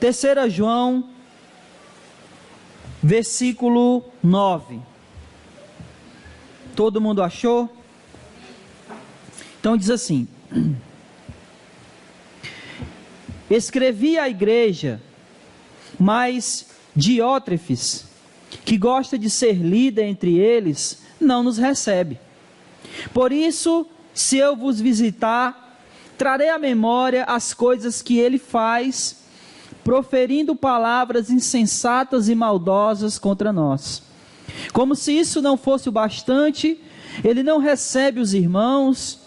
3 João, versículo 9. Todo mundo achou? Então diz assim: escrevi à igreja, mas Diótrefes, que gosta de ser líder entre eles, não nos recebe. Por isso, se eu vos visitar, trarei à memória as coisas que ele faz, proferindo palavras insensatas e maldosas contra nós. Como se isso não fosse o bastante, ele não recebe os irmãos,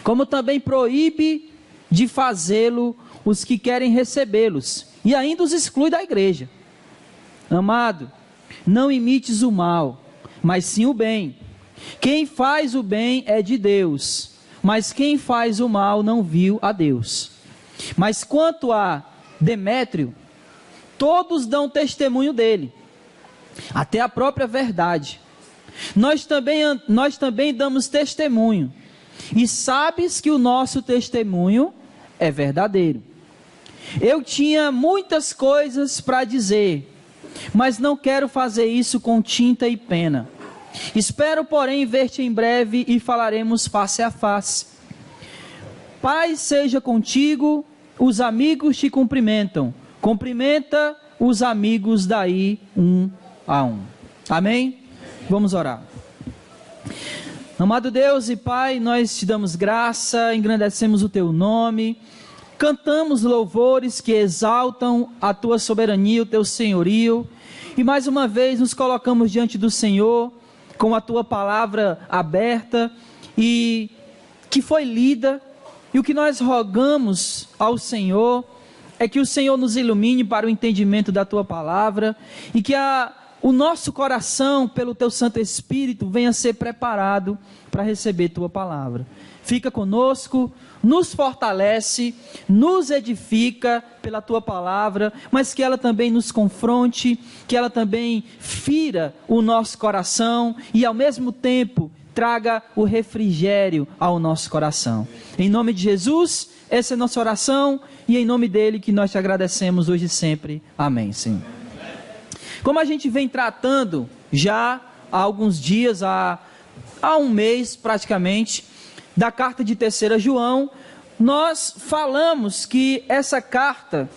como também proíbe de fazê-lo os que querem recebê-los, e ainda os exclui da igreja. Amado, não imites o mal, mas sim o bem. Quem faz o bem é de Deus, mas quem faz o mal não viu a Deus. Mas quanto a Demétrio, todos dão testemunho dele, até a própria verdade. Nós também damos testemunho, e sabes que o nosso testemunho é verdadeiro. Eu tinha muitas coisas para dizer, mas não quero fazer isso com tinta e pena. Espero, porém, ver-te em breve e falaremos face a face. Paz seja contigo, os amigos te cumprimentam. Cumprimenta os amigos daí um a um. Amém? Vamos orar. Amado Deus e Pai, nós te damos graça, engrandecemos o teu nome, cantamos louvores que exaltam a tua soberania, o teu senhorio, e mais uma vez nos colocamos diante do Senhor, com a tua palavra aberta e que foi lida, e o que nós rogamos ao Senhor é que o Senhor nos ilumine para o entendimento da tua palavra, e que o nosso coração, pelo teu Santo Espírito, venha ser preparado para receber tua palavra. Fica conosco, nos fortalece, nos edifica pela tua palavra, mas que ela também nos confronte, que ela também fira o nosso coração e ao mesmo tempo traga o refrigério ao nosso coração. Em nome de Jesus, essa é a nossa oração e em nome dele que nós te agradecemos hoje e sempre. Amém, Senhor. Como a gente vem tratando já há alguns dias, há um mês praticamente, da carta de 3 João, nós falamos que essa carta,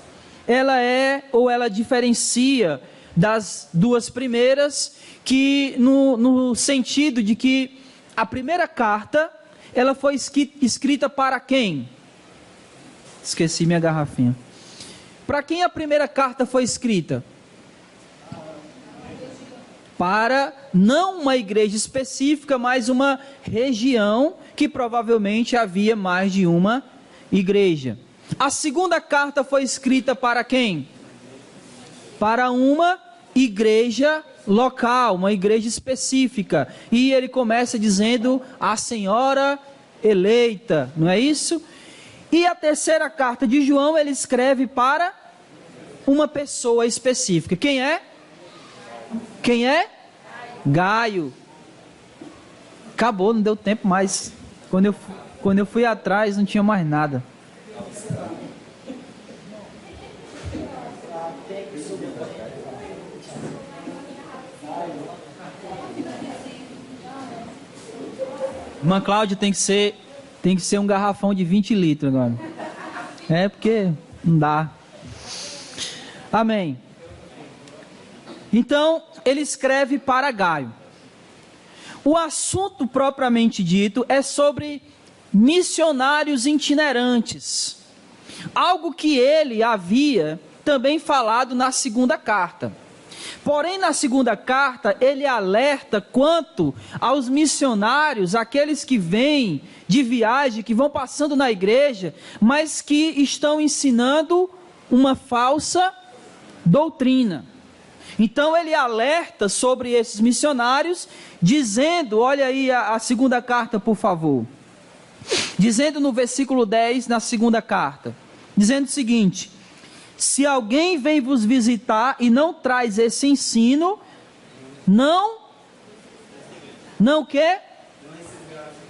ela diferencia das duas primeiras, que no sentido de que a primeira carta, ela foi escrita para quem? Esqueci minha garrafinha. Para quem a primeira carta foi escrita? Para não uma igreja específica, mas uma região que provavelmente havia mais de uma igreja. A segunda carta foi escrita para quem? Para uma igreja local, uma igreja específica. E ele começa dizendo a senhora eleita, não é isso? E a terceira carta de João, ele escreve para uma pessoa específica. Quem é? Quem é? Gaio. Acabou, não deu tempo mais. Quando eu fui atrás, não tinha mais nada. Irmã Cláudia tem que ser um garrafão de 20 litros agora. É porque não dá. Amém. Então, ele escreve para Gaio. O assunto propriamente dito é sobre missionários itinerantes. Algo que ele havia também falado na segunda carta. Porém, na segunda carta, ele alerta quanto aos missionários, aqueles que vêm de viagem, que vão passando na igreja, mas que estão ensinando uma falsa doutrina. Então ele alerta sobre esses missionários, dizendo, olha aí a segunda carta, por favor. Dizendo no versículo 10, na segunda carta, dizendo o seguinte: se alguém vem vos visitar e não traz esse ensino, não quê?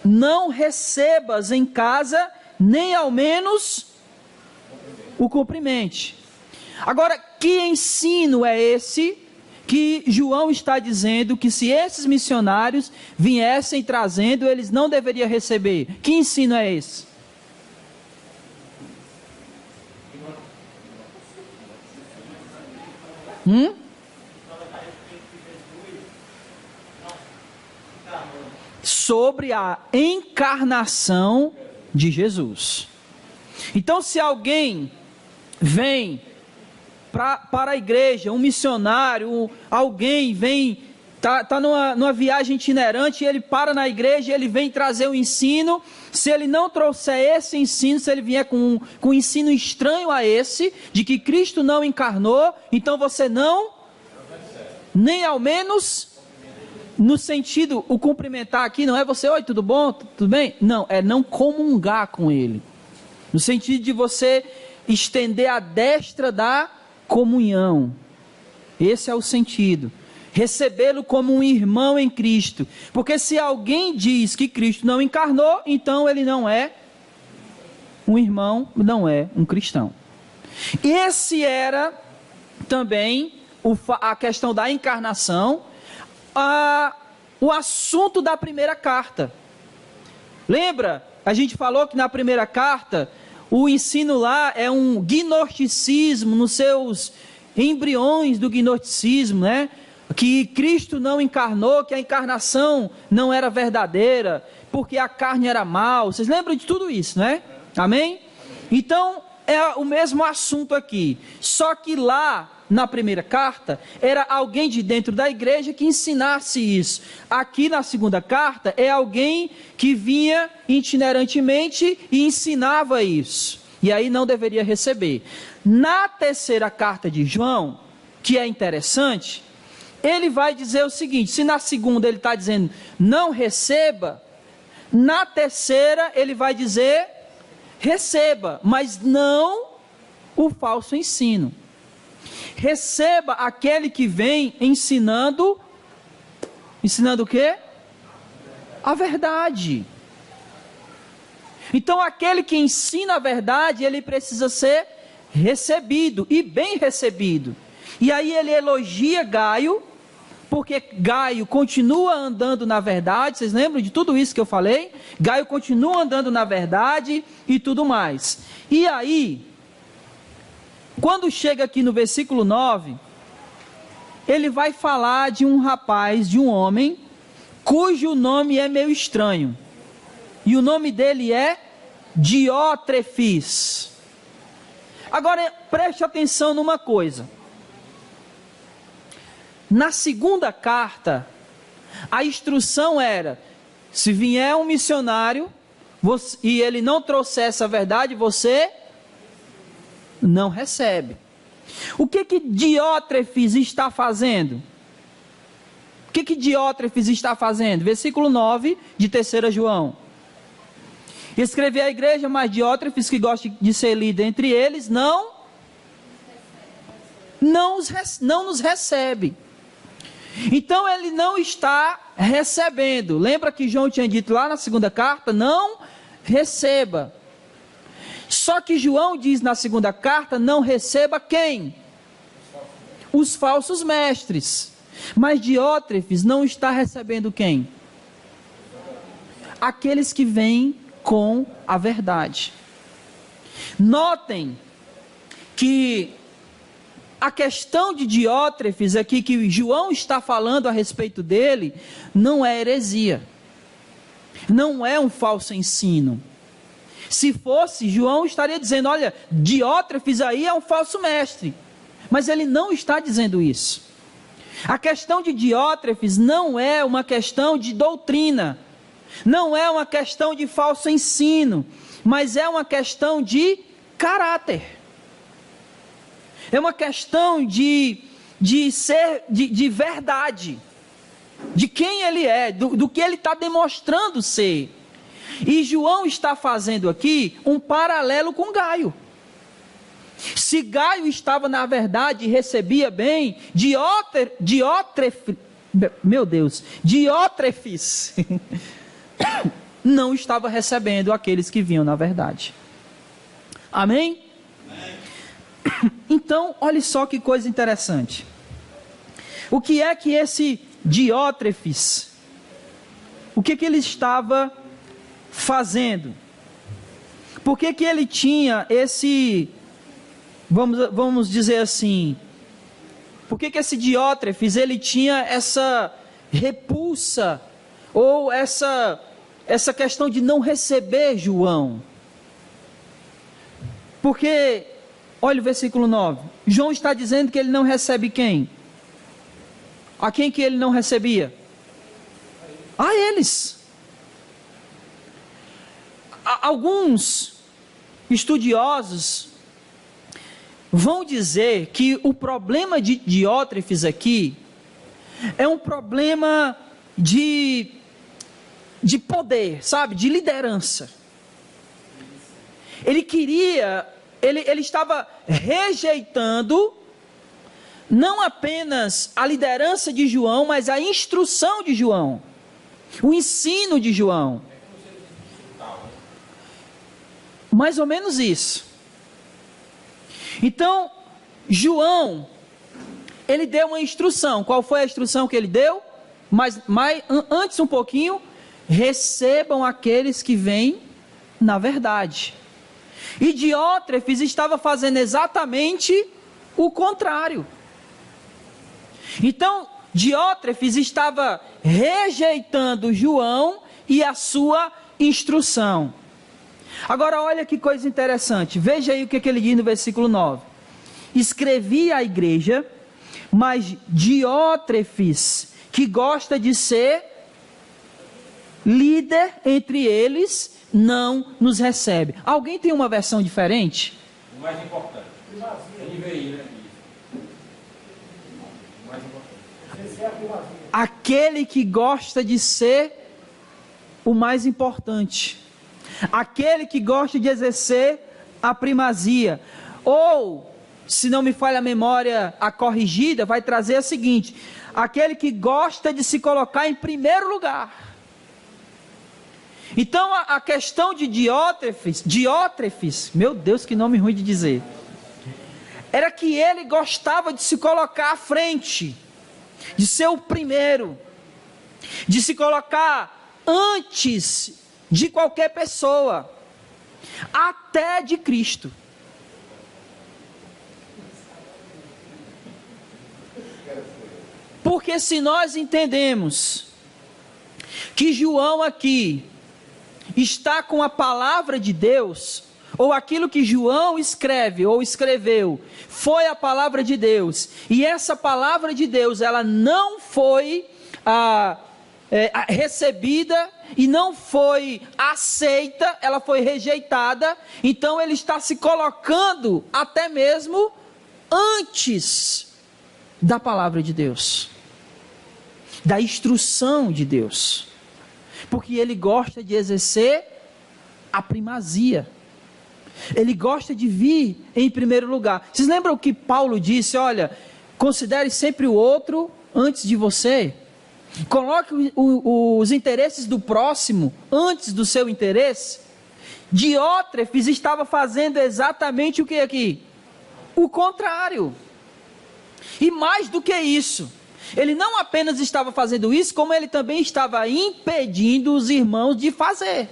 Não recebas em casa, nem ao menos o cumprimente. Agora, que ensino é esse que João está dizendo que se esses missionários viessem trazendo, eles não deveriam receber? Que ensino é esse? Sobre a encarnação de Jesus. Então, se alguém vem para a igreja, um missionário, alguém vem, está numa viagem itinerante, ele para na igreja, ele vem trazer um ensino. Se ele não trouxer esse ensino, se ele vier com um ensino estranho a esse, de que Cristo não encarnou, então você não, nem ao menos, no sentido, o cumprimentar aqui não é você, oi, tudo bom, tudo bem? Não, é não comungar com ele, no sentido de você estender a destra da comunhão. Esse é o sentido. Recebê-lo como um irmão em Cristo. Porque se alguém diz que Cristo não encarnou, então ele não é um irmão, não é um cristão. Esse era também a questão da encarnação, o assunto da primeira carta. Lembra? A gente falou que na primeira carta o ensino lá é um gnosticismo, nos seus embriões do gnosticismo, né? Que Cristo não encarnou, que a encarnação não era verdadeira, porque a carne era mal. Vocês lembram de tudo isso, né? Amém? Então, é o mesmo assunto aqui. Só que lá, na primeira carta, era alguém de dentro da igreja que ensinasse isso. Aqui na segunda carta, é alguém que vinha itinerantemente e ensinava isso. E aí não deveria receber. Na terceira carta de João, que é interessante, ele vai dizer o seguinte: se na segunda ele está dizendo não receba, na terceira ele vai dizer receba, mas não o falso ensino. Receba aquele que vem ensinando o quê? A verdade. Então aquele que ensina a verdade, ele precisa ser recebido, e bem recebido. E aí ele elogia Gaio, porque Gaio continua andando na verdade. Vocês lembram de tudo isso que eu falei? Gaio continua andando na verdade e tudo mais. E aí, quando chega aqui no versículo 9, ele vai falar de um rapaz, de um homem, cujo nome é meio estranho. E o nome dele é Diótrefes. Agora, preste atenção numa coisa. Na segunda carta, a instrução era: se vier um missionário e ele não trouxer essa verdade, você não recebe. O que Diótrefes está fazendo? O que Diótrefes está fazendo? Versículo 9 de 3 João. Escrevi à igreja, mas Diótrefes, que gosta de ser líder entre eles, não nos recebe. Então ele não está recebendo. Lembra que João tinha dito lá na segunda carta? Não receba. Só que João diz na segunda carta: não receba quem? Os falsos mestres. Mas Diótrefes não está recebendo quem? Aqueles que vêm com a verdade. Notem que a questão de Diótrefes aqui, que João está falando a respeito dele, não é heresia, não é um falso ensino. Se fosse, João estaria dizendo: olha, Diótrefes aí é um falso mestre. Mas ele não está dizendo isso. A questão de Diótrefes não é uma questão de doutrina, não é uma questão de falso ensino, mas é uma questão de caráter. É uma questão de verdade, de quem ele é, do que ele está demonstrando ser. E João está fazendo aqui um paralelo com Gaio. Se Gaio estava na verdade e recebia bem, Diótrefes não estava recebendo aqueles que vinham na verdade. Amém? Amém. Então, olha só que coisa interessante. O que é que esse Diótrefes, o que ele estava fazendo? Por que ele tinha esse, vamos dizer assim, por que esse Diótrefes, ele tinha essa repulsa, ou essa questão de não receber João? Porque, olha o versículo 9, João está dizendo que ele não recebe quem? A quem que ele não recebia? A eles. Alguns estudiosos vão dizer que o problema de Diótrefes aqui é um problema de poder, sabe? De liderança. Ele estava rejeitando não apenas a liderança de João, mas a instrução de João, o ensino de João. Mais ou menos isso. Então, João, ele deu uma instrução. Qual foi a instrução que ele deu? Mas antes um pouquinho, recebam aqueles que vêm na verdade. E Diótrefes estava fazendo exatamente o contrário. Então, Diótrefes estava rejeitando João e a sua instrução. Agora, olha que coisa interessante. Veja aí o que ele diz no versículo 9. Escrevi à igreja, mas Diótrefes, que gosta de ser líder entre eles, não nos recebe. Alguém tem uma versão diferente? O mais importante. Ele veio, né? O mais importante. Aquele que gosta de ser o mais importante. Aquele que gosta de exercer a primazia. Ou, se não me falha a memória, a corrigida, vai trazer a seguinte: aquele que gosta de se colocar em primeiro lugar. Então a questão de Diótrefes, meu Deus, que nome ruim de dizer, era que ele gostava de se colocar à frente, de ser o primeiro, de se colocar antes de qualquer pessoa, até de Cristo. Porque se nós entendemos que João aqui está com a palavra de Deus, ou aquilo que João escreve ou escreveu foi a palavra de Deus, e essa palavra de Deus ela não foi recebida e não foi aceita, ela foi rejeitada, então ele está se colocando até mesmo antes da palavra de Deus, da instrução de Deus, porque ele gosta de exercer a primazia, ele gosta de vir em primeiro lugar. Vocês lembram que Paulo disse: olha, considere sempre o outro antes de você, coloque os interesses do próximo antes do seu interesse. Diótrefes estava fazendo exatamente o que aqui? O contrário. E mais do que isso, ele não apenas estava fazendo isso, como ele também estava impedindo os irmãos de fazer.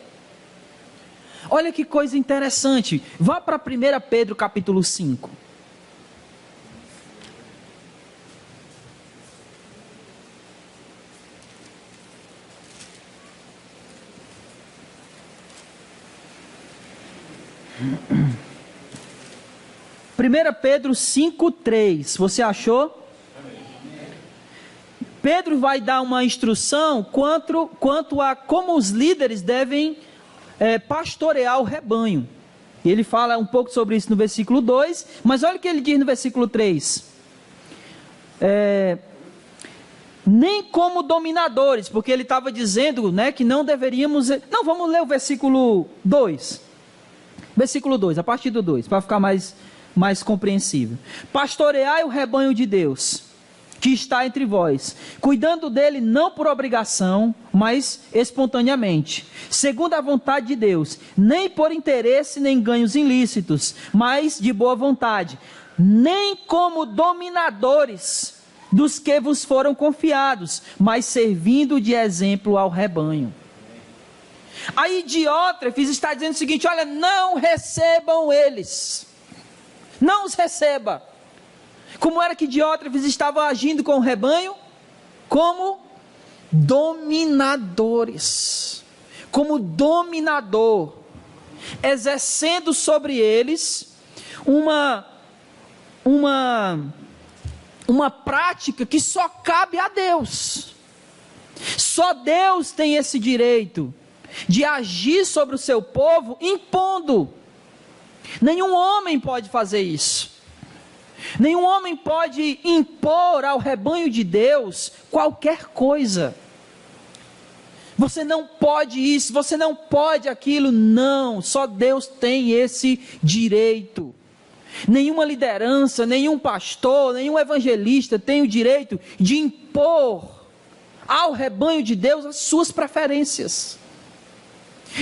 Olha que coisa interessante. Vá para 1 Pedro capítulo 5. Primeira Pedro 5:3. Você achou? Pedro vai dar uma instrução quanto a como os líderes devem pastorear o rebanho. Ele fala um pouco sobre isso no versículo 2, mas olha o que ele diz no versículo 3. Nem como dominadores, porque ele estava dizendo, né, que não deveríamos... Não, vamos ler o versículo 2. Versículo 2, a partir do 2, para ficar mais compreensível. Pastoreai o rebanho de Deus, que está entre vós, cuidando dele não por obrigação, mas espontaneamente, segundo a vontade de Deus, nem por interesse nem ganhos ilícitos, mas de boa vontade, nem como dominadores dos que vos foram confiados, mas servindo de exemplo ao rebanho. Aí Diótrefes está dizendo o seguinte: olha, não recebam eles, não os receba. Como era que Diótrefes estava agindo com o rebanho? Como dominadores, como dominador, exercendo sobre eles uma prática que só cabe a Deus. Só Deus tem esse direito de agir sobre o seu povo impondo. Nenhum homem pode fazer isso. Nenhum homem pode impor ao rebanho de Deus qualquer coisa. Você não pode isso, você não pode aquilo, não. Só Deus tem esse direito. Nenhuma liderança, nenhum pastor, nenhum evangelista tem o direito de impor ao rebanho de Deus as suas preferências.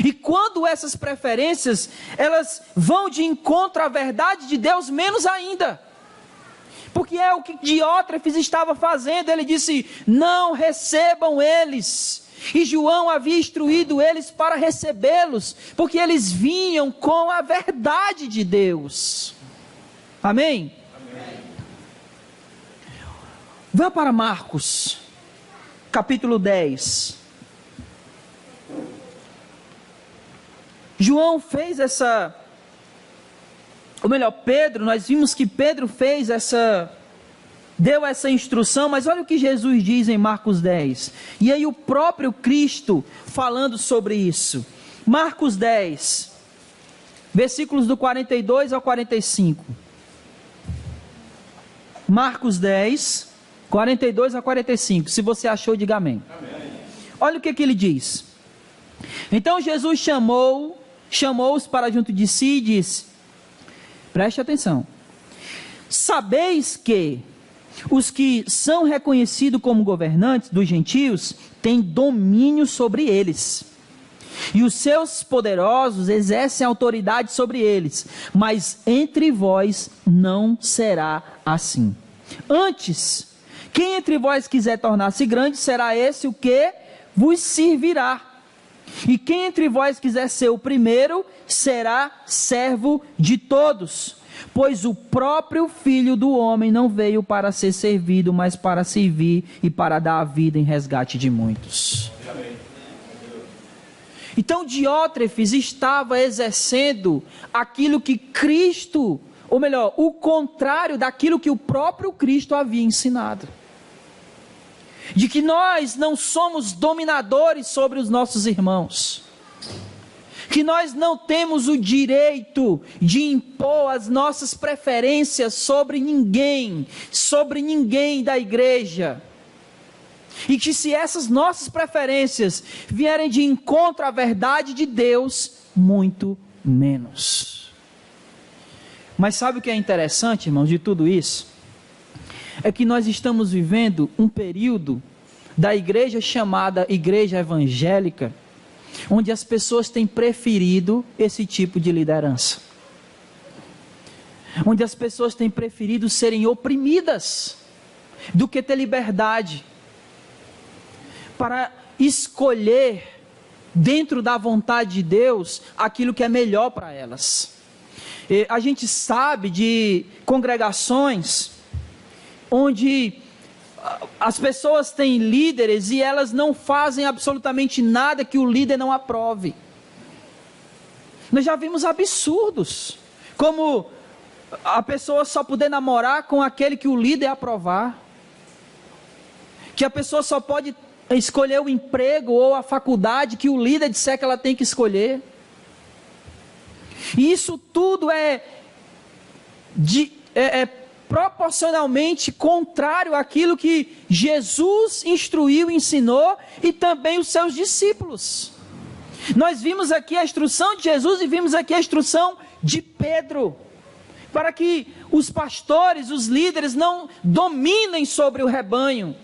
E quando essas preferências, elas vão de encontro à verdade de Deus, menos ainda. Porque é o que Diótrefes estava fazendo. Ele disse: não recebam eles. E João havia instruído eles para recebê-los, porque eles vinham com a verdade de Deus. Amém? Amém. Vá para Marcos, capítulo 10. João fez Pedro, nós vimos que Pedro deu essa instrução, mas olha o que Jesus diz em Marcos 10. E aí o próprio Cristo falando sobre isso. Marcos 10, versículos do 42 ao 45. Marcos 10, 42 a 45. Se você achou, diga amém. Amém. Olha o que ele diz. Então Jesus chamou-os para junto de si e disse: preste atenção. Sabeis que os que são reconhecidos como governantes dos gentios têm domínio sobre eles, e os seus poderosos exercem autoridade sobre eles, mas entre vós não será assim. Antes, quem entre vós quiser tornar-se grande, será esse o que vos servirá. E quem entre vós quiser ser o primeiro, será servo de todos. Pois o próprio Filho do Homem não veio para ser servido, mas para servir e para dar a vida em resgate de muitos. Então Diótrefes estava exercendo aquilo que Cristo, ou melhor, o contrário daquilo que o próprio Cristo havia ensinado. De que nós não somos dominadores sobre os nossos irmãos. Que nós não temos o direito de impor as nossas preferências sobre ninguém da igreja. E que se essas nossas preferências vierem de encontro à verdade de Deus, muito menos. Mas sabe o que é interessante, irmãos, de tudo isso? É que nós estamos vivendo um período da igreja chamada igreja evangélica, onde as pessoas têm preferido esse tipo de liderança. Onde as pessoas têm preferido serem oprimidas do que ter liberdade para escolher dentro da vontade de Deus aquilo que é melhor para elas. E a gente sabe de congregações onde as pessoas têm líderes e elas não fazem absolutamente nada que o líder não aprove. Nós já vimos absurdos, como a pessoa só poder namorar com aquele que o líder aprovar, que a pessoa só pode escolher o emprego ou a faculdade que o líder disser que ela tem que escolher. E isso tudo é proporcionalmente contrário àquilo que Jesus instruiu, ensinou e também os seus discípulos. Nós vimos aqui a instrução de Jesus e vimos aqui a instrução de Pedro, para que os pastores, os líderes não dominem sobre o rebanho,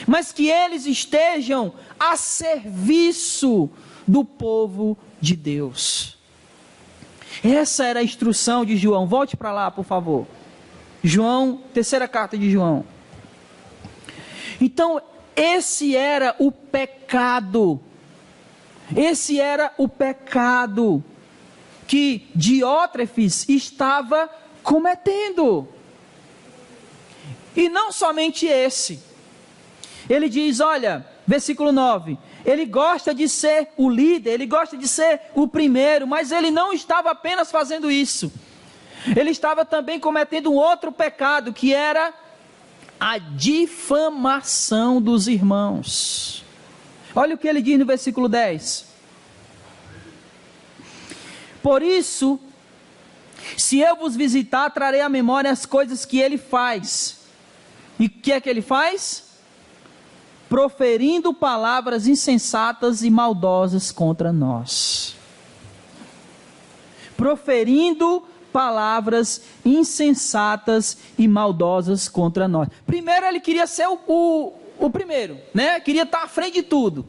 mas que eles estejam a serviço do povo de Deus. Essa era a instrução de João. Volte para lá, por favor. João, terceira carta de João. Então, esse era o pecado. Esse era o pecado que Diótrefes estava cometendo. E não somente esse. Ele diz, olha, versículo 9, ele gosta de ser o líder, ele gosta de ser o primeiro, mas ele não estava apenas fazendo isso. Ele estava também cometendo um outro pecado, que era a difamação dos irmãos. Olha o que ele diz no versículo 10. Por isso, se eu vos visitar, trarei à memória as coisas que ele faz. E o que é que ele faz? Proferindo palavras insensatas e maldosas contra nós. Proferindo palavras insensatas e maldosas contra nós. Primeiro ele queria ser o primeiro, né? Queria estar à frente de tudo.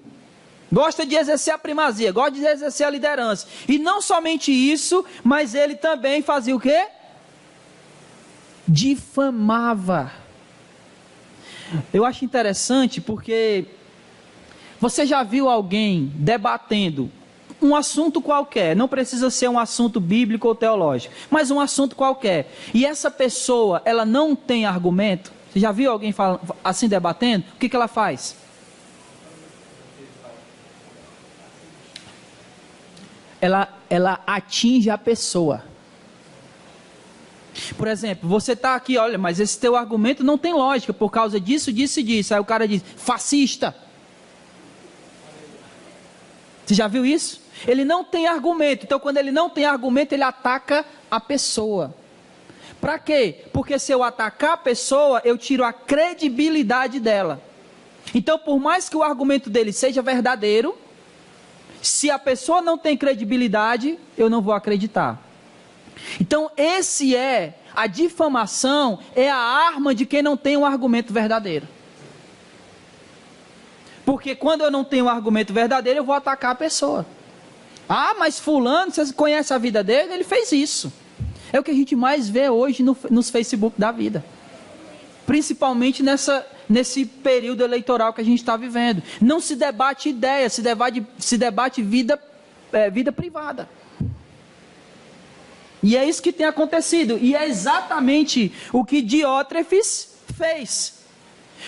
Gosta de exercer a primazia, gosta de exercer a liderança. E não somente isso, mas ele também fazia o quê? Difamava. Eu acho interessante porque você já viu alguém debatendo um assunto qualquer, não precisa ser um assunto bíblico ou teológico, mas um assunto qualquer, e essa pessoa, ela não tem argumento? Você já viu alguém assim debatendo? O que ela faz? Ela atinge a pessoa. Por exemplo, você está aqui, olha, mas esse teu argumento não tem lógica, por causa disso, disso e disso. Aí o cara diz, fascista. Você já viu isso? Ele não tem argumento, então quando ele não tem argumento, ele ataca a pessoa. Para quê? Porque se eu atacar a pessoa, eu tiro a credibilidade dela. Então, por mais que o argumento dele seja verdadeiro, se a pessoa não tem credibilidade, eu não vou acreditar. Então, a difamação é a arma de quem não tem um argumento verdadeiro. Porque quando eu não tenho um argumento verdadeiro, eu vou atacar a pessoa. Ah, mas fulano, você conhece a vida dele? Ele fez isso. É o que a gente mais vê hoje nos Facebook da vida. Principalmente nesse período eleitoral que a gente está vivendo. Não se debate ideia, se debate vida privada. E é isso que tem acontecido. E é exatamente o que Diótrefes fez.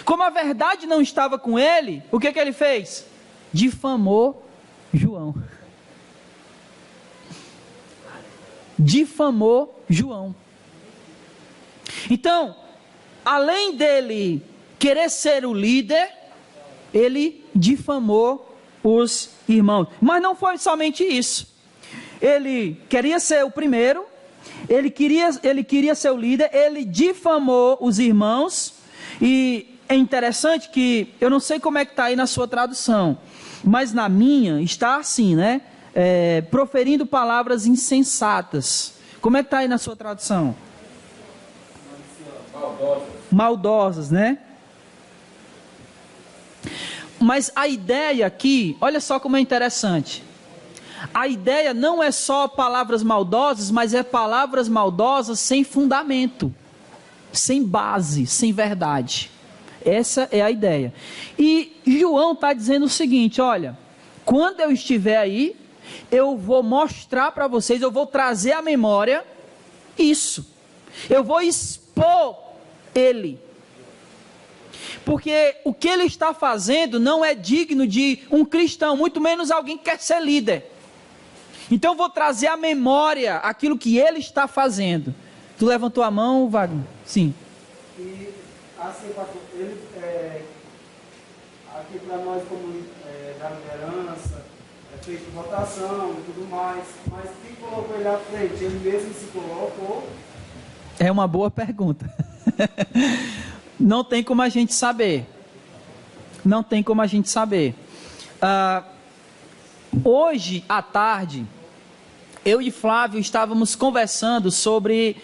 Como a verdade não estava com ele, o que ele fez? Difamou João. Difamou João. Então, além dele querer ser o líder, ele difamou os irmãos. Mas não foi somente isso. Ele queria ser o primeiro, ele queria ser o líder, ele difamou os irmãos. E é interessante que, eu não sei como é que está aí na sua tradução, mas na minha está assim, né? Proferindo palavras insensatas. Como é que está aí na sua tradução? Maldosas, né? Mas a ideia aqui, olha só como é interessante. A ideia não é só palavras maldosas, mas é palavras maldosas sem fundamento, sem base, sem verdade. Essa é a ideia. E João está dizendo o seguinte, olha, quando eu estiver aí, eu vou mostrar para vocês, eu vou trazer à memória isso. Eu vou expor ele. Porque o que ele está fazendo não é digno de um cristão, muito menos alguém que quer ser líder. Então eu vou trazer à memória aquilo que ele está fazendo. Tu levantou a mão, Wagner? Sim. E assim, pastor, ele, aqui para nós como da liderança, é feito votação e tudo mais, mas quem colocou ele à frente? Ele mesmo se colocou? É uma boa pergunta. Não tem como a gente saber. Não tem como a gente saber. Hoje à tarde, eu e Flávio estávamos conversando sobre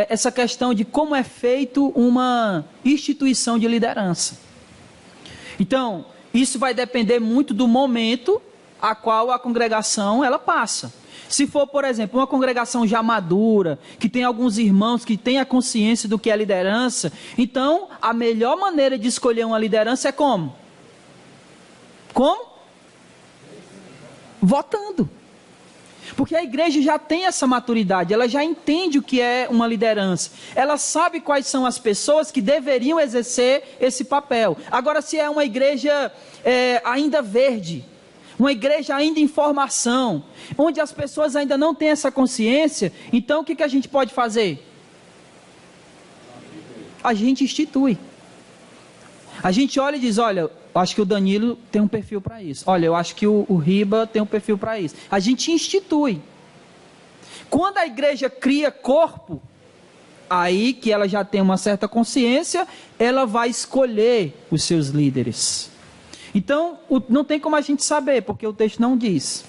essa questão de como é feito uma instituição de liderança. Então, isso vai depender muito do momento a qual a congregação ela passa. Se for, por exemplo, uma congregação já madura, que tem alguns irmãos que têm a consciência do que é liderança, então a melhor maneira de escolher uma liderança é como? Como? Votando. Porque a igreja já tem essa maturidade, ela já entende o que é uma liderança. Ela sabe quais são as pessoas que deveriam exercer esse papel. Agora, se é uma igreja ainda verde, uma igreja ainda em formação, onde as pessoas ainda não têm essa consciência, então o que a gente pode fazer? A gente institui. A gente olha e diz, olha, eu acho que o Danilo tem um perfil para isso. Olha, eu acho que o Riba tem um perfil para isso. A gente institui. Quando a igreja cria corpo, aí que ela já tem uma certa consciência, ela vai escolher os seus líderes. Então, não tem como a gente saber, porque o texto não diz.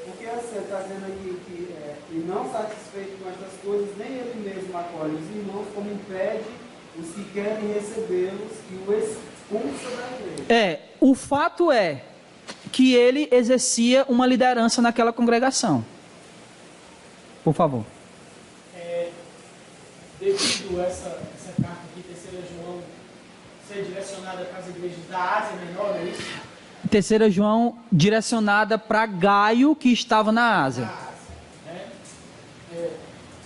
Porque você está dizendo aqui que e não satisfeito com estas coisas, nem ele mesmo acolhe os irmãos, como impede os que querem recebê-los e o expulsa da igreja. O fato é que ele exercia uma liderança naquela congregação. Por favor. Devido a essa carta aqui, 3 João, ser direcionada para as igrejas da Ásia Menor, é isso? 3 João direcionada para Gaio, que estava na Ásia.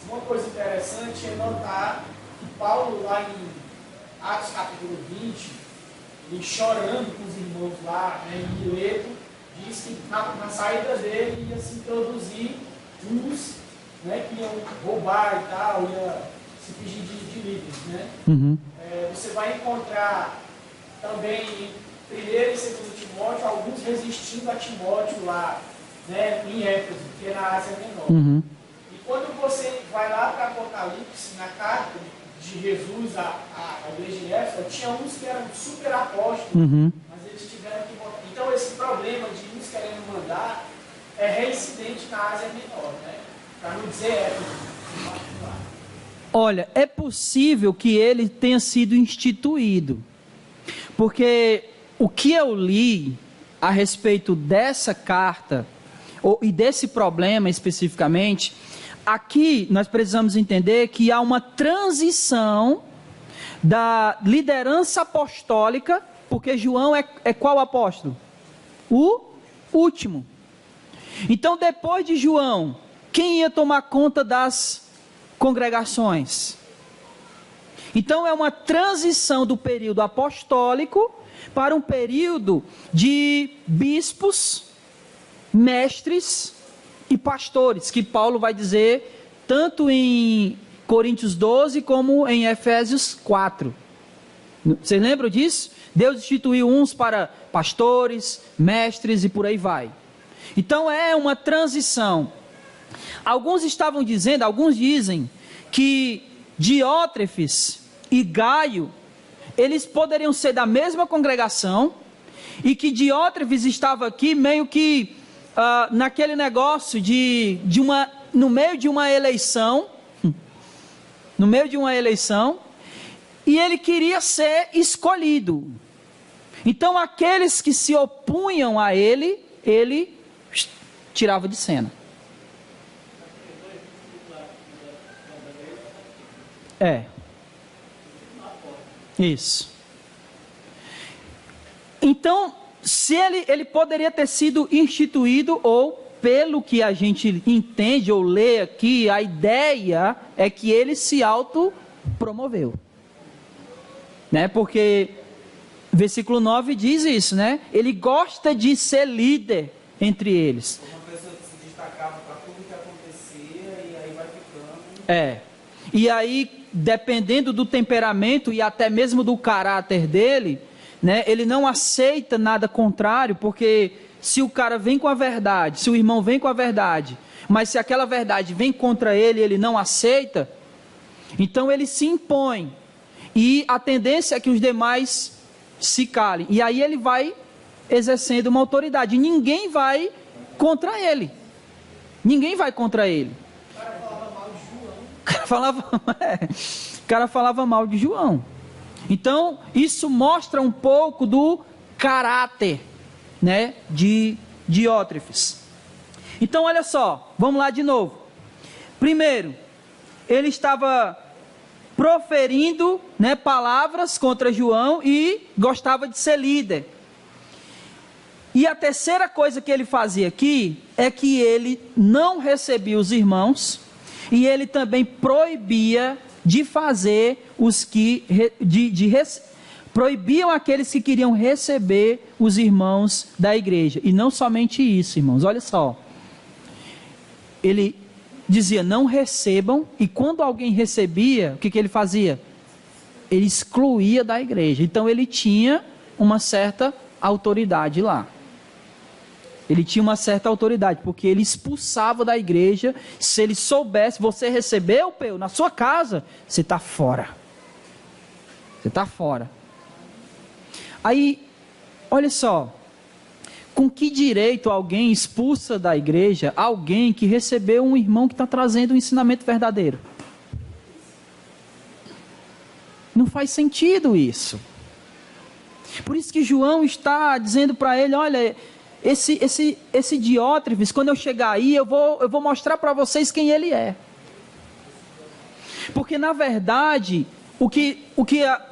Uma coisa interessante é notar que Paulo, lá em Atos capítulo 20, ele chorando com os irmãos lá, em Mileto, diz que na saída dele ia se introduzir uns, que iam roubar e tal, ia se fingir de líderes, né? Uhum. Você vai encontrar também em 1 e 2 Timóteo alguns resistindo a Timóteo lá, em Éfeso, que é na Ásia Menor. Uhum. E quando você vai lá para Apocalipse, na carta de Jesus à igreja de Éfeso, tinha uns que eram super apóstolos, mas eles tiveram que voltar. Então esse problema de uns querendo mandar é reincidente na Ásia Menor, para não dizer Éfeso. Olha, é possível que ele tenha sido instituído, porque o que eu li a respeito dessa carta, e desse problema especificamente, aqui nós precisamos entender que há uma transição da liderança apostólica, porque João é qual apóstolo? O último. Então, depois de João, quem ia tomar conta das congregações? Então, é uma transição do período apostólico para um período de bispos, mestres e pastores, que Paulo vai dizer tanto em Coríntios 12 como em Efésios 4. Vocês lembram disso? Deus instituiu uns para pastores, mestres e por aí vai. Então é uma transição. Alguns dizem que Diótrefes e Gaio, eles poderiam ser da mesma congregação, e que Diótrefes estava aqui meio que naquele negócio no meio de uma eleição, e ele queria ser escolhido. Então aqueles que se opunham a ele tirava de cena. Isso. Então, se ele poderia ter sido instituído, ou pelo que a gente entende ou lê aqui, a ideia é que ele se autopromoveu. Porque versículo 9 diz isso, Ele gosta de ser líder entre eles. Uma pessoa que se destacava para tudo que acontecia, e aí vai ficando. E aí, dependendo do temperamento e até mesmo do caráter dele, ele não aceita nada contrário, porque se o cara vem com a verdade, se o irmão vem com a verdade, mas se aquela verdade vem contra ele, ele não aceita, então ele se impõe, e a tendência é que os demais se calem, e aí ele vai exercendo uma autoridade, e ninguém vai contra ele. O cara falava mal de João, O cara falava mal de João. Então, isso mostra um pouco do caráter, né, de Diótrefes. Então, olha só, vamos lá de novo. Primeiro, ele estava proferindo, né, palavras contra João e gostava de ser líder. E a terceira coisa que ele fazia aqui é que ele não recebia os irmãos e ele também proibia de fazer os que proibiam aqueles que queriam receber os irmãos da igreja. E não somente isso, irmãos, olha só. Ele dizia, não recebam, e quando alguém recebia, o que ele fazia? Ele excluía da igreja. Então ele tinha uma certa autoridade lá. Ele tinha uma certa autoridade, porque ele expulsava da igreja. Se ele soubesse, você recebeu, na sua casa, você está fora. Você está fora. Aí, olha só, com que direito alguém expulsa da igreja alguém que recebeu um irmão que está trazendo um ensinamento verdadeiro? Não faz sentido isso. Por isso que João está dizendo para ele, olha, esse Diótrefes, quando eu chegar aí, eu vou mostrar para vocês quem ele é. Porque na verdade, o que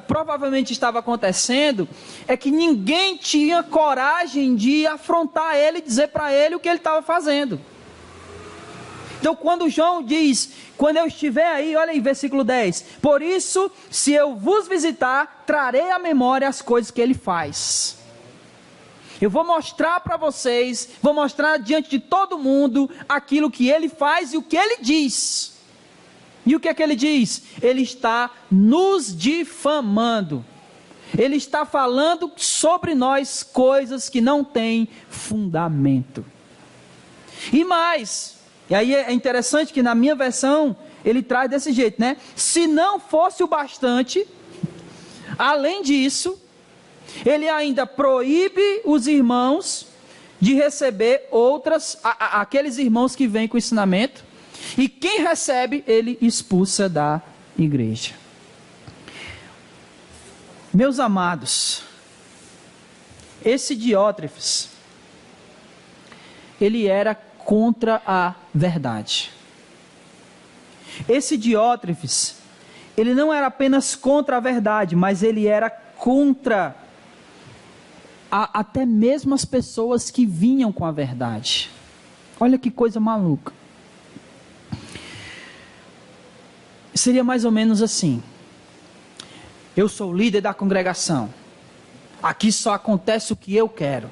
provavelmente estava acontecendo é que ninguém tinha coragem de afrontar ele e dizer para ele o que ele estava fazendo. Então quando João diz, quando eu estiver aí, olha aí, versículo 10, por isso, se eu vos visitar, trarei à memória as coisas que ele faz. Eu vou mostrar para vocês, vou mostrar diante de todo mundo aquilo que ele faz e o que ele diz. E o que é que ele diz? Ele está nos difamando. Ele está falando sobre nós coisas que não têm fundamento. E mais, e aí é interessante que na minha versão ele traz desse jeito, né? Se não fosse o bastante, além disso, ele ainda proíbe os irmãos de receber aqueles irmãos que vêm com o ensinamento. E quem recebe, ele expulsa da igreja. Meus amados, esse Diótrefes, ele era contra a verdade. Esse Diótrefes, ele não era apenas contra a verdade, mas ele era contra até mesmo as pessoas que vinham com a verdade. Olha que coisa maluca. Seria mais ou menos assim: eu sou o líder da congregação, aqui só acontece o que eu quero.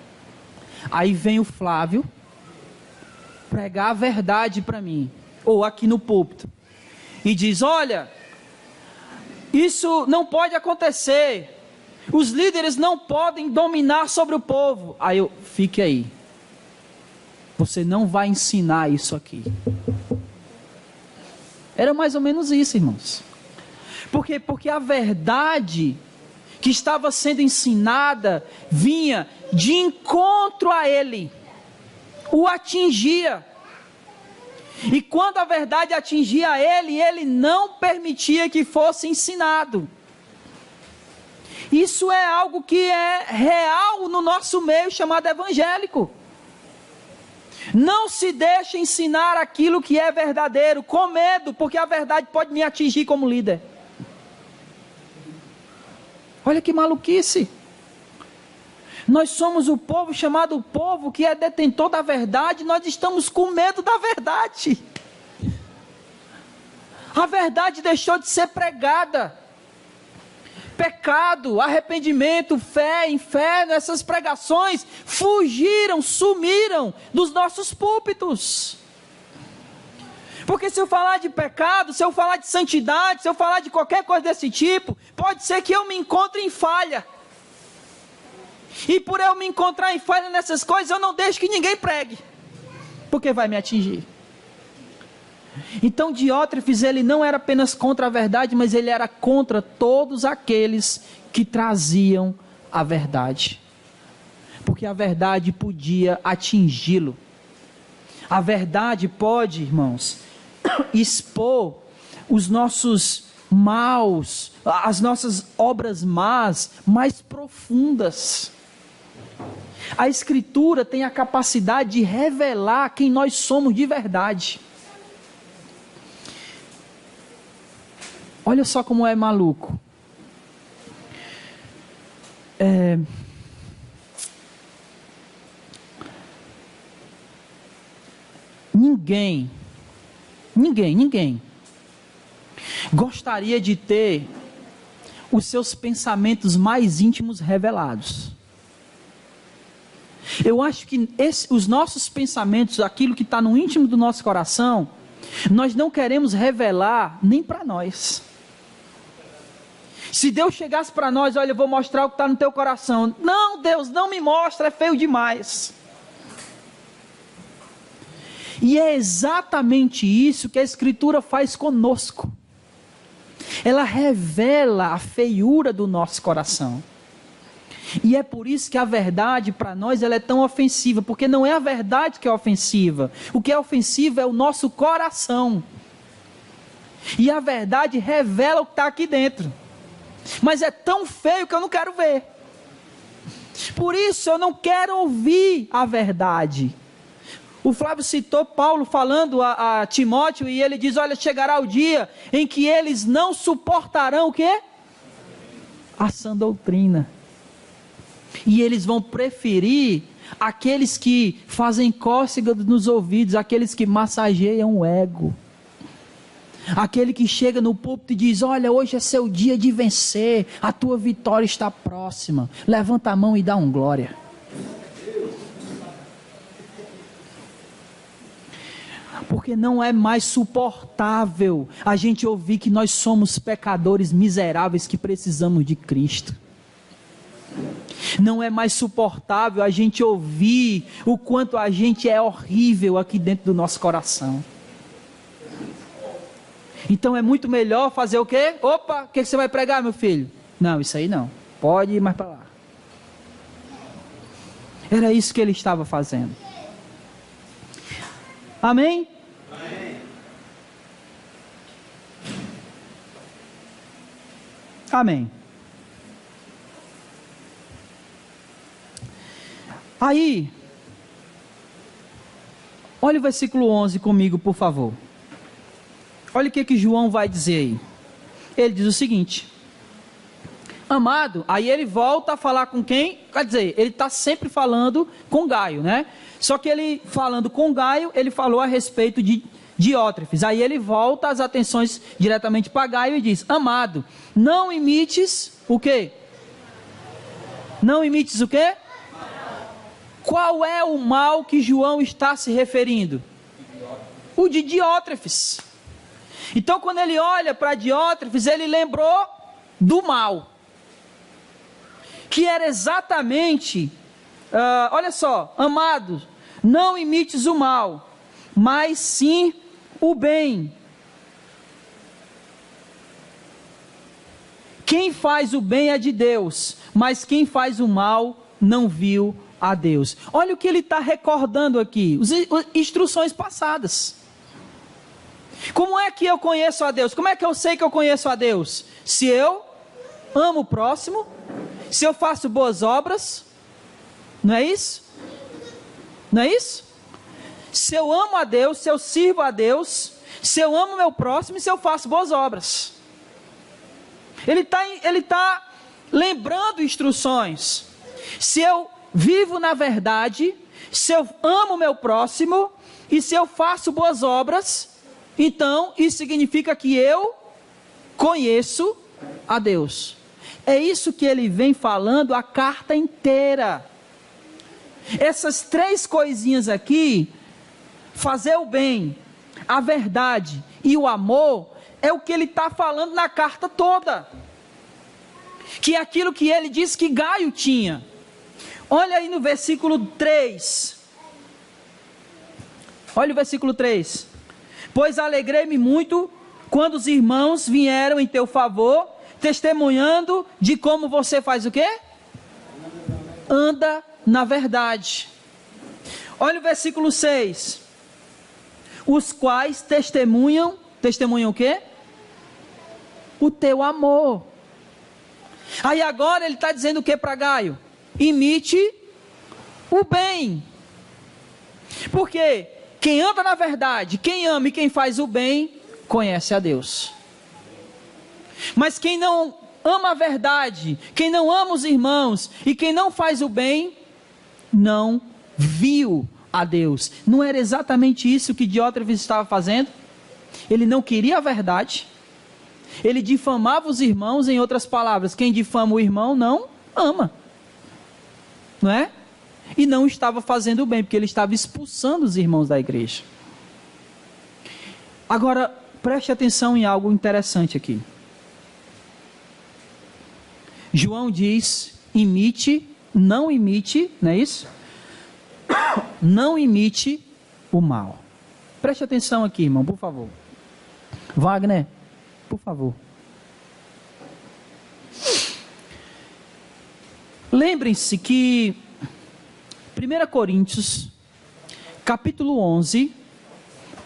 Aí vem o Flávio pregar a verdade para mim, ou aqui no púlpito, e diz, olha, isso não pode acontecer, os líderes não podem dominar sobre o povo. Aí eu, fique aí, você não vai ensinar isso aqui. Era mais ou menos isso, irmãos. Porque a verdade que estava sendo ensinada vinha de encontro a ele, o atingia. E quando a verdade atingia ele, ele não permitia que fosse ensinado. Isso é algo que é real no nosso meio chamado evangélico. Não se deixe ensinar aquilo que é verdadeiro, com medo, porque a verdade pode me atingir como líder. Olha que maluquice. Nós somos o povo chamado o povo que é detentor da verdade, nós estamos com medo da verdade. A verdade deixou de ser pregada. Pecado, arrependimento, fé, inferno, essas pregações fugiram, sumiram dos nossos púlpitos. Porque se eu falar de pecado, se eu falar de santidade, se eu falar de qualquer coisa desse tipo, pode ser que eu me encontre em falha. E por eu me encontrar em falha nessas coisas, eu não deixo que ninguém pregue, porque vai me atingir. Então Diótrefes, ele não era apenas contra a verdade, mas ele era contra todos aqueles que traziam a verdade. Porque a verdade podia atingi-lo. A verdade pode, irmãos, expor os nossos maus, as nossas obras más, mais profundas. A Escritura tem a capacidade de revelar quem nós somos de verdade. Olha só como é maluco. Ninguém gostaria de ter os seus pensamentos mais íntimos revelados. Eu acho que os nossos pensamentos, aquilo que está no íntimo do nosso coração, nós não queremos revelar nem para nós. Se Deus chegasse para nós, olha, eu vou mostrar o que está no teu coração. Não, Deus, não me mostra, é feio demais. E é exatamente isso que a Escritura faz conosco. Ela revela a feiura do nosso coração. E é por isso que a verdade para nós ela é tão ofensiva, porque não é a verdade que é ofensiva. O que é ofensivo é o nosso coração. E a verdade revela o que está aqui dentro. Mas é tão feio que eu não quero ver. Por isso eu não quero ouvir a verdade. O Flávio citou Paulo falando a Timóteo e ele diz, olha, chegará o dia em que eles não suportarão o quê? A sã doutrina. E eles vão preferir aqueles que fazem cócega nos ouvidos, aqueles que massageiam o ego. Aquele que chega no púlpito e diz, olha, hoje é seu dia de vencer, a tua vitória está próxima. Levanta a mão e dá um glória. Porque não é mais suportável a gente ouvir que nós somos pecadores miseráveis que precisamos de Cristo. Não é mais suportável a gente ouvir o quanto a gente é horrível aqui dentro do nosso coração. Então é muito melhor fazer o quê? Opa, o que você vai pregar, meu filho? Não, isso aí não. Pode ir mais para lá. Era isso que ele estava fazendo. Amém? Amém. Aí, olha o versículo 11 comigo, por favor. Olha o que João vai dizer aí. Ele diz o seguinte: amado, aí ele volta a falar com quem? Quer dizer, ele está sempre falando com Gaio, né? Só que ele falando com Gaio, ele falou a respeito de Diótrefes. Aí ele volta as atenções diretamente para Gaio e diz: amado, não imites o quê? Não imites o quê? Qual é o mal que João está se referindo? O de Diótrefes. Então quando ele olha para Diótrefes, ele lembrou do mal. Que era exatamente, olha só, amados, não imites o mal, mas sim o bem. Quem faz o bem é de Deus, mas quem faz o mal não viu a Deus. Olha o que ele está recordando aqui, as instruções passadas. Como é que eu conheço a Deus? Como é que eu sei que eu conheço a Deus? Se eu amo o próximo, se eu faço boas obras, não é isso? Não é isso? Se eu amo a Deus, se eu sirvo a Deus, se eu amo meu próximo e se eu faço boas obras. Ele tá lembrando instruções. Se eu vivo na verdade, se eu amo meu próximo e se eu faço boas obras, então isso significa que eu conheço a Deus. É isso que ele vem falando a carta inteira. Essas três coisinhas aqui, fazer o bem, a verdade e o amor, é o que ele está falando na carta toda. Que é aquilo que ele disse que Gaio tinha. Olha aí no versículo 3. Olha o versículo 3. Pois alegrei-me muito quando os irmãos vieram em teu favor, testemunhando de como você faz o quê? Anda na verdade. Olha o versículo 6. Os quais testemunham o quê? o teu amor. Aí agora ele está dizendo o que para Gaio? Imite o bem. Porque quem anda na verdade, quem ama e quem faz o bem, conhece a Deus. Mas quem não ama a verdade, quem não ama os irmãos e quem não faz o bem, não viu a Deus. Não era exatamente isso que Diótrefes estava fazendo? Ele não queria a verdade, ele difamava os irmãos. Em outras palavras, quem difama o irmão não ama, não é? E não estava fazendo o bem, porque ele estava expulsando os irmãos da igreja. Agora, preste atenção em algo interessante aqui. João diz, imite, não imite, não é isso? Não imite o mal. Preste atenção aqui, irmão, por favor. Wagner, por favor. Lembrem-se que 1 Coríntios, capítulo 11,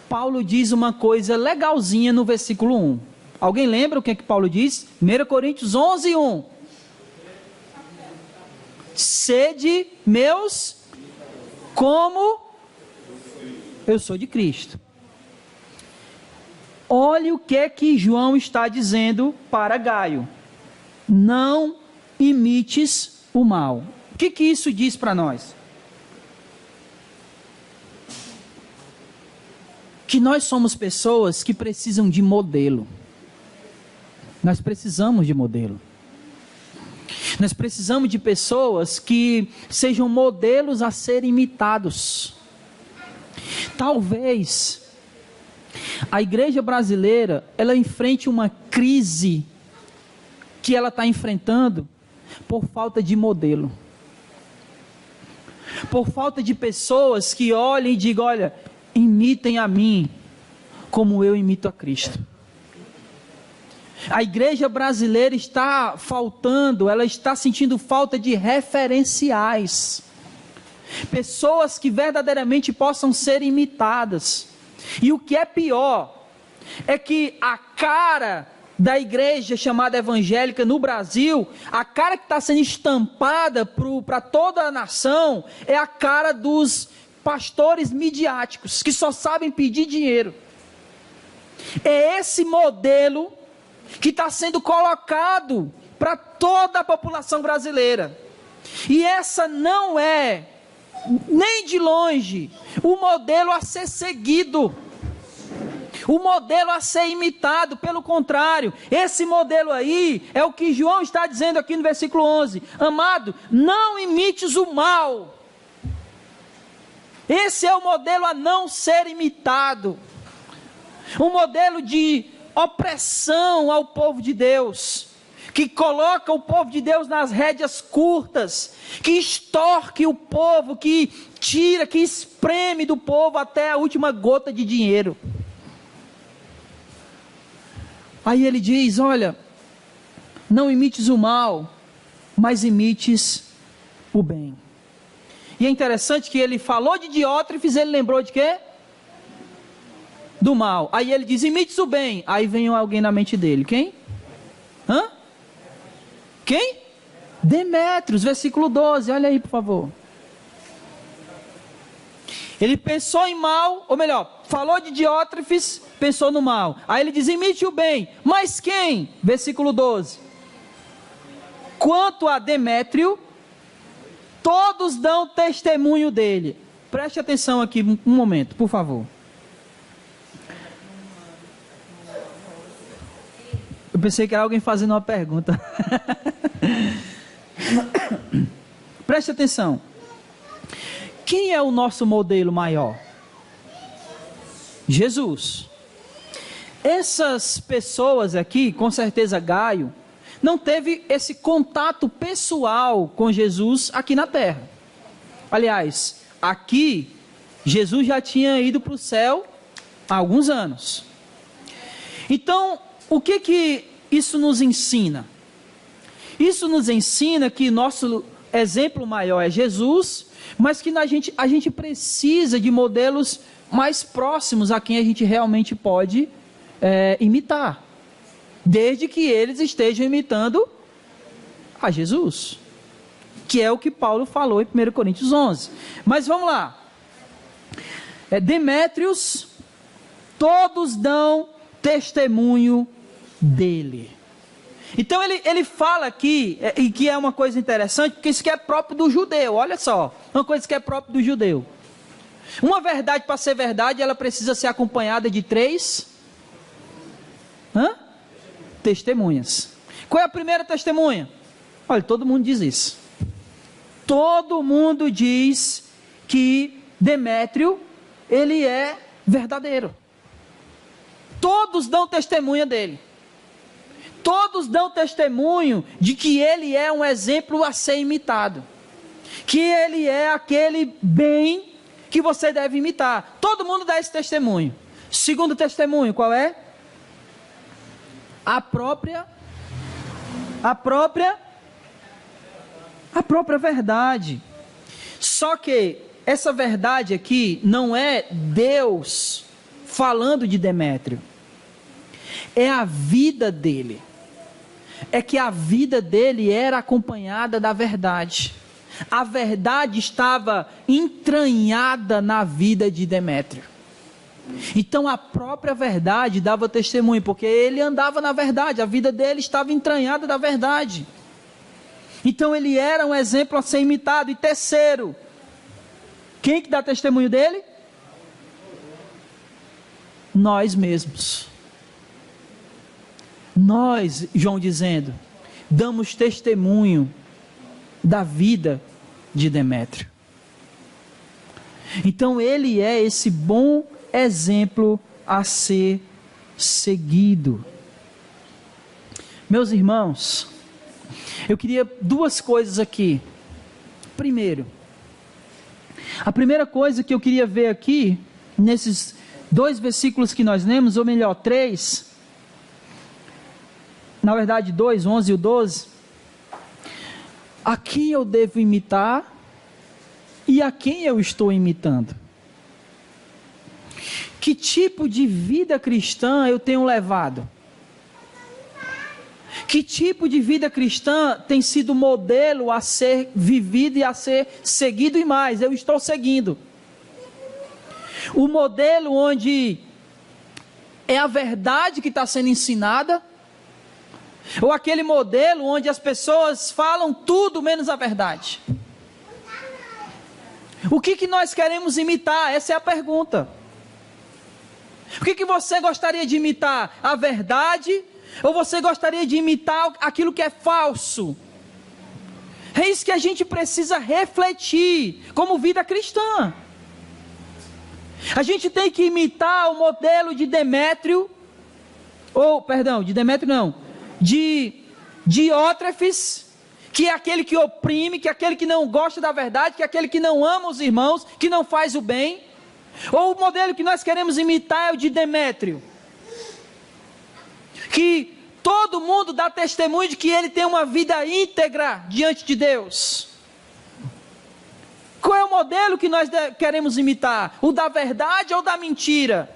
Paulo diz uma coisa legalzinha no versículo 1. Alguém lembra o que é que Paulo diz? 1 Coríntios 11, 1. Sede meus como eu sou de Cristo. Olhe o que é que João está dizendo para Gaio. Não imites o mal. O que que isso diz para nós? Que nós somos pessoas que precisam de modelo. Nós precisamos de modelo. Nós precisamos de pessoas que sejam modelos a serem imitados. Talvez a igreja brasileira, ela enfrente uma crise que ela está enfrentando por falta de modelo. Por falta de pessoas que olhem e digam, olha, imitem a mim como eu imito a Cristo. A igreja brasileira está faltando, ela está sentindo falta de referenciais. Pessoas que verdadeiramente possam ser imitadas. E o que é pior, é que a cara da igreja chamada evangélica no Brasil, a cara que está sendo estampada para toda a nação, é a cara dos pastores midiáticos, que só sabem pedir dinheiro. É esse modelo que está sendo colocado para toda a população brasileira. E essa não é, nem de longe, o modelo a ser seguido, o modelo a ser imitado. Pelo contrário, esse modelo aí é o que João está dizendo aqui no versículo 11. Amado, não imites o mal. Esse é o modelo a não ser imitado. Um modelo de opressão ao povo de Deus, que coloca o povo de Deus nas rédeas curtas, que extorque o povo, que tira, que espreme do povo até a última gota de dinheiro. Aí ele diz, olha, não imites o mal, mas imites o bem. E é interessante que ele falou de Diótrefes, ele lembrou de quê? Do mal. Aí ele diz, imites o bem. Aí vem alguém na mente dele. Quem? Hã? Quem? Demétrios, versículo 12. Olha aí, por favor. Ele pensou em mal, ou melhor, falou de Diótrefes, pensou no mal. Aí ele diz, imite o bem. Mas quem? Versículo 12. Quanto a Demétrio, todos dão testemunho dele. Preste atenção aqui um momento, por favor. Eu pensei que era alguém fazendo uma pergunta. Preste atenção. Quem é o nosso modelo maior? Jesus. Essas pessoas aqui, com certeza Gaio, não teve esse contato pessoal com Jesus aqui na terra. Aliás, aqui, Jesus já tinha ido para o céu há alguns anos. Então, o que isso nos ensina? Isso nos ensina que nosso exemplo maior é Jesus, mas que a gente precisa de modelos mais próximos a quem a gente realmente pode imitar. desde que eles estejam imitando a Jesus, que é o que Paulo falou em 1 Coríntios 11. Mas vamos lá. Demétrios, todos dão testemunho dele. Então ele fala aqui, e que é uma coisa interessante, porque isso que é próprio do judeu, olha só, uma coisa que é próprio do judeu. Uma verdade, para ser verdade, ela precisa ser acompanhada de 3 testemunhas. Qual é a primeira testemunha? Olha, todo mundo diz isso. Todo mundo diz que Demétrio, ele é verdadeiro. Todos dão testemunha dele. Todos dão testemunho de que ele é um exemplo a ser imitado. Que ele é aquele bem que você deve imitar. Todo mundo dá esse testemunho. Segundo testemunho, qual é? A própria verdade. Só que essa verdade aqui não é Deus falando de Demétrio. É a vida dele. É que a vida dele era acompanhada da verdade. A verdade estava entranhada na vida de Demétrio. Então a própria verdade dava testemunho, porque ele andava na verdade, a vida dele estava entranhada da verdade. Então ele era um exemplo a ser imitado. E terceiro, quem que dá testemunho dele? Nós mesmos. Nós, João dizendo, damos testemunho da vida de Demétrio. Então ele é esse bom exemplo a ser seguido. Meus irmãos, eu queria 2 coisas aqui. Primeiro, a primeira coisa que eu queria ver aqui, nesses 2 versículos que nós lemos, ou melhor, 3, na verdade 2, 11 e o 12, a quem eu devo imitar e a quem eu estou imitando? Que tipo de vida cristã eu tenho levado? Que tipo de vida cristã tem sido modelo a ser vivido e a ser seguido? E mais, eu estou seguindo o modelo onde é a verdade que está sendo ensinada, ou aquele modelo onde as pessoas falam tudo menos a verdade? O que nós queremos imitar? Essa é a pergunta. O que você gostaria de imitar? A verdade? Ou você gostaria de imitar aquilo que é falso? É isso que a gente precisa refletir como vida cristã. A gente tem que imitar o modelo de Demétrio, de Diótrefes, que é aquele que oprime, que é aquele que não gosta da verdade, que é aquele que não ama os irmãos, que não faz o bem. Ou o modelo que nós queremos imitar é o de Demétrio, que todo mundo dá testemunho de que ele tem uma vida íntegra diante de Deus. Qual é o modelo que nós queremos imitar? O da verdade ou da mentira?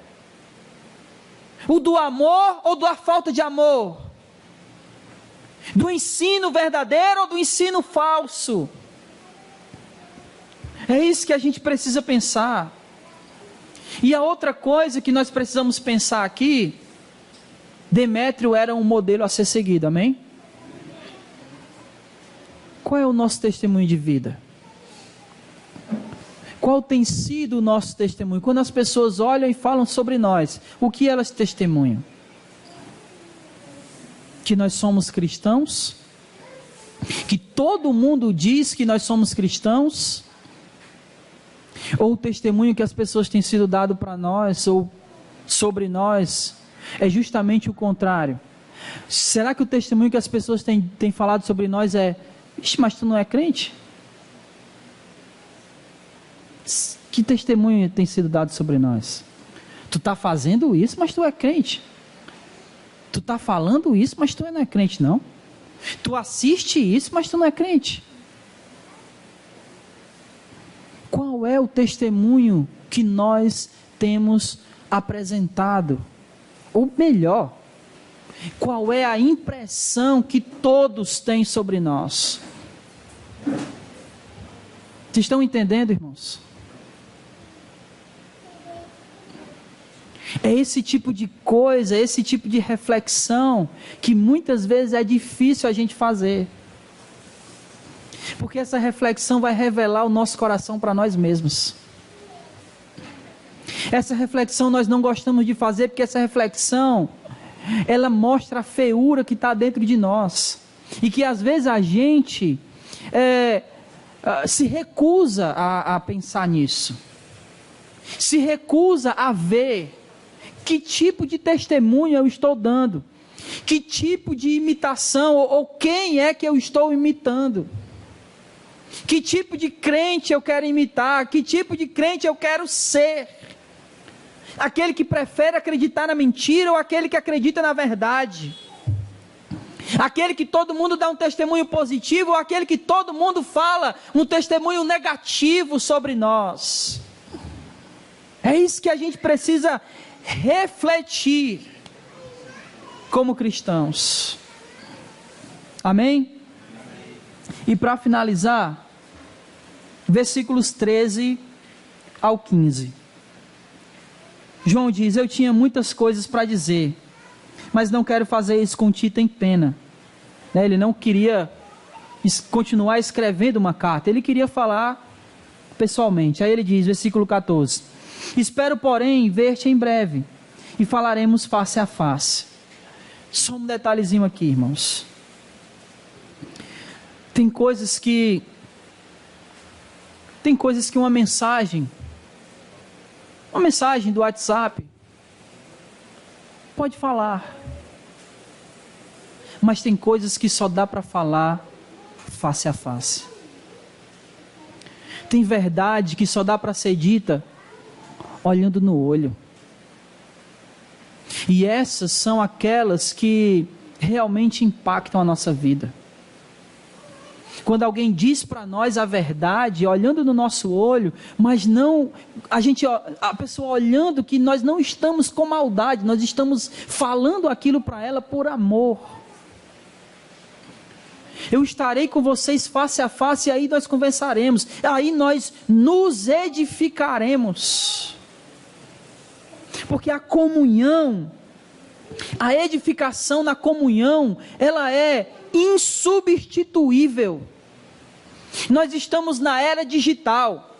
O do amor ou da falta de amor? Do ensino verdadeiro ou do ensino falso? É isso que a gente precisa pensar. E a outra coisa que nós precisamos pensar aqui, Demétrio era um modelo a ser seguido, amém? Qual é o nosso testemunho de vida? Qual tem sido o nosso testemunho? Quando as pessoas olham e falam sobre nós, o que elas testemunham? Que nós somos cristãos? Que todo mundo diz que nós somos cristãos? Ou o testemunho que as pessoas têm sido dado para nós, ou sobre nós, é justamente o contrário? Será que o testemunho que as pessoas têm falado sobre nós é: ixi, mas tu não é crente? Que testemunho tem sido dado sobre nós? Tu está fazendo isso, mas tu é crente. Tu está falando isso, mas tu não é crente, não. Tu assiste isso, mas tu não é crente. Qual é o testemunho que nós temos apresentado? Ou melhor, qual é a impressão que todos têm sobre nós. Vocês estão entendendo, irmãos? É esse tipo de coisa, esse tipo de reflexão que muitas vezes é difícil a gente fazer. Porque essa reflexão vai revelar o nosso coração para nós mesmos. Essa reflexão nós não gostamos de fazer, porque essa reflexão, ela mostra a feiura que está dentro de nós. E que às vezes a gente se recusa a pensar nisso. Se recusa a ver que tipo de testemunho eu estou dando. Que tipo de imitação, ou quem é que eu estou imitando. Que tipo de crente eu quero imitar? Que tipo de crente eu quero ser? Aquele que prefere acreditar na mentira ou aquele que acredita na verdade? Aquele que todo mundo dá um testemunho positivo ou aquele que todo mundo fala um testemunho negativo sobre nós? É isso que a gente precisa refletir como cristãos. Amém? E para finalizar, versículos 13 ao 15. João diz: eu tinha muitas coisas para dizer, mas não quero fazer isso com tinta em pena. Ele não queria continuar escrevendo uma carta, ele queria falar pessoalmente. Aí ele diz, versículo 14: espero, porém, ver-te em breve, e falaremos face a face. Só um detalhezinho aqui, irmãos. Tem coisas que uma mensagem do WhatsApp pode falar, mas tem coisas que só dá para falar face a face. Tem verdade que só dá para ser dita olhando no olho. E essas são aquelas que realmente impactam a nossa vida. Quando alguém diz para nós a verdade, olhando no nosso olho, mas não, a pessoa olhando que nós não estamos com maldade, nós estamos falando aquilo para ela por amor. Eu estarei com vocês face a face, e aí nós conversaremos, aí nós nos edificaremos. Porque a comunhão, a edificação na comunhão, ela é insubstituível. Nós estamos na era digital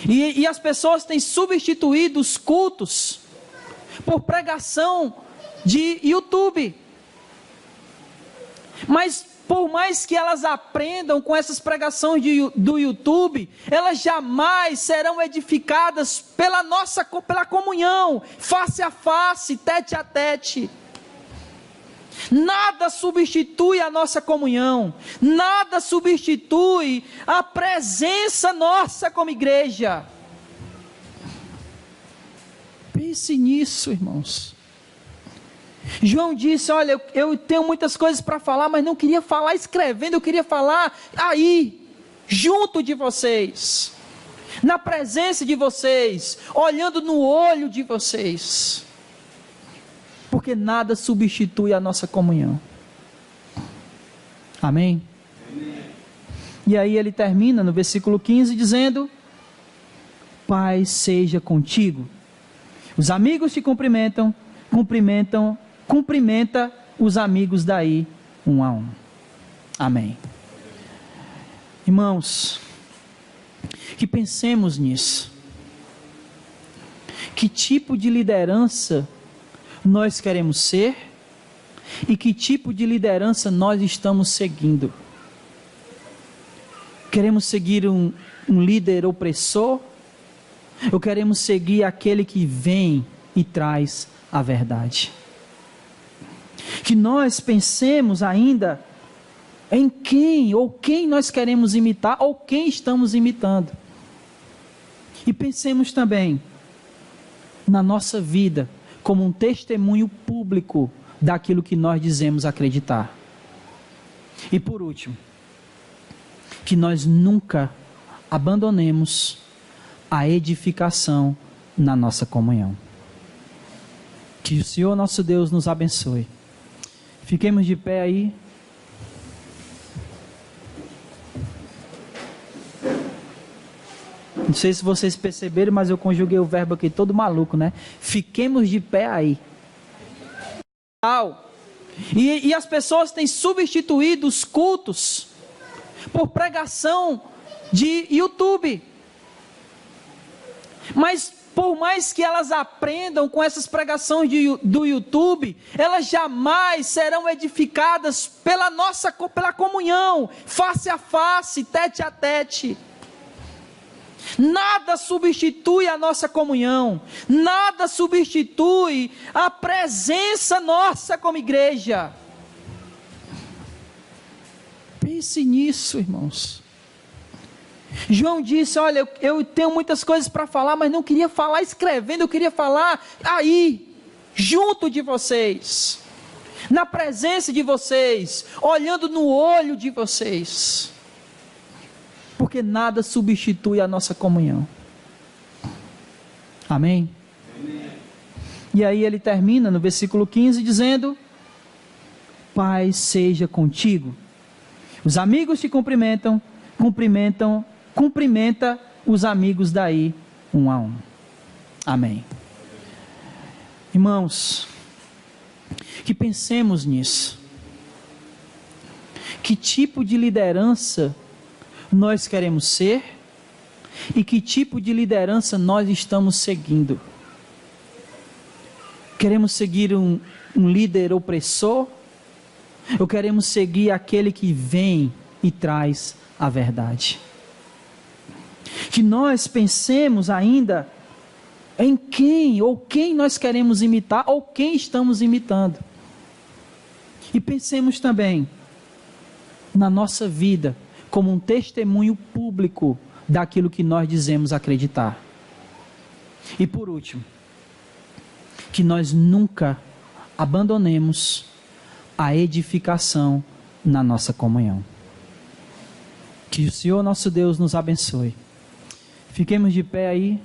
e as pessoas têm substituído os cultos por pregação de YouTube. Mas por mais que elas aprendam com essas pregações do YouTube, elas jamais serão edificadas pela comunhão, face a face, tete a tete. Nada substitui a nossa comunhão, nada substitui a presença nossa como igreja. Pense nisso, irmãos. João disse, olha, eu tenho muitas coisas para falar, mas não queria falar escrevendo, eu queria falar aí, junto de vocês, na presença de vocês, olhando no olho de vocês. Porque nada substitui a nossa comunhão. Amém? Amém? E aí ele termina no versículo 15 dizendo: paz seja contigo. Os amigos te cumprimentam, cumprimenta os amigos daí, um a um. Amém. Irmãos, que pensemos nisso. Que tipo de liderança nós queremos ser e que tipo de liderança nós estamos seguindo? Queremos seguir um líder opressor ou queremos seguir aquele que vem e traz a verdade? Que nós pensemos ainda em quem nós queremos imitar ou quem estamos imitando. E pensemos também na nossa vida como um testemunho público daquilo que nós dizemos acreditar. E por último, que nós nunca abandonemos a edificação na nossa comunhão. Que o Senhor nosso Deus nos abençoe Fiquemos de pé aí. Não sei se vocês perceberam, mas eu conjuguei o verbo aqui todo maluco, né? Fiquemos de pé aí. E as pessoas têm substituído os cultos por pregação de YouTube. Mas por mais que elas aprendam com essas pregações do YouTube, elas jamais serão edificadas pela comunhão, face a face, tete a tete. Nada substitui a nossa comunhão, nada substitui a presença nossa como igreja. Pense nisso, irmãos. João disse, olha, eu tenho muitas coisas para falar, mas não queria falar escrevendo, eu queria falar aí, junto de vocês, na presença de vocês, olhando no olho de vocês. Porque nada substitui a nossa comunhão. Amém? Amém? E aí ele termina no versículo 15 dizendo: paz seja contigo. Os amigos te cumprimentam, cumprimenta os amigos daí, um a um. Amém. Irmãos, que pensemos nisso. Que tipo de liderança nós queremos ser e que tipo de liderança nós estamos seguindo? Queremos seguir um líder opressor ou queremos seguir aquele que vem e traz a verdade? Que nós pensemos ainda em quem nós queremos imitar ou quem estamos imitando. E pensemos também na nossa vida como um testemunho público daquilo que nós dizemos acreditar. E por último, que nós nunca abandonemos a edificação na nossa comunhão. Que o Senhor nosso Deus nos abençoe. Fiquemos de pé aí.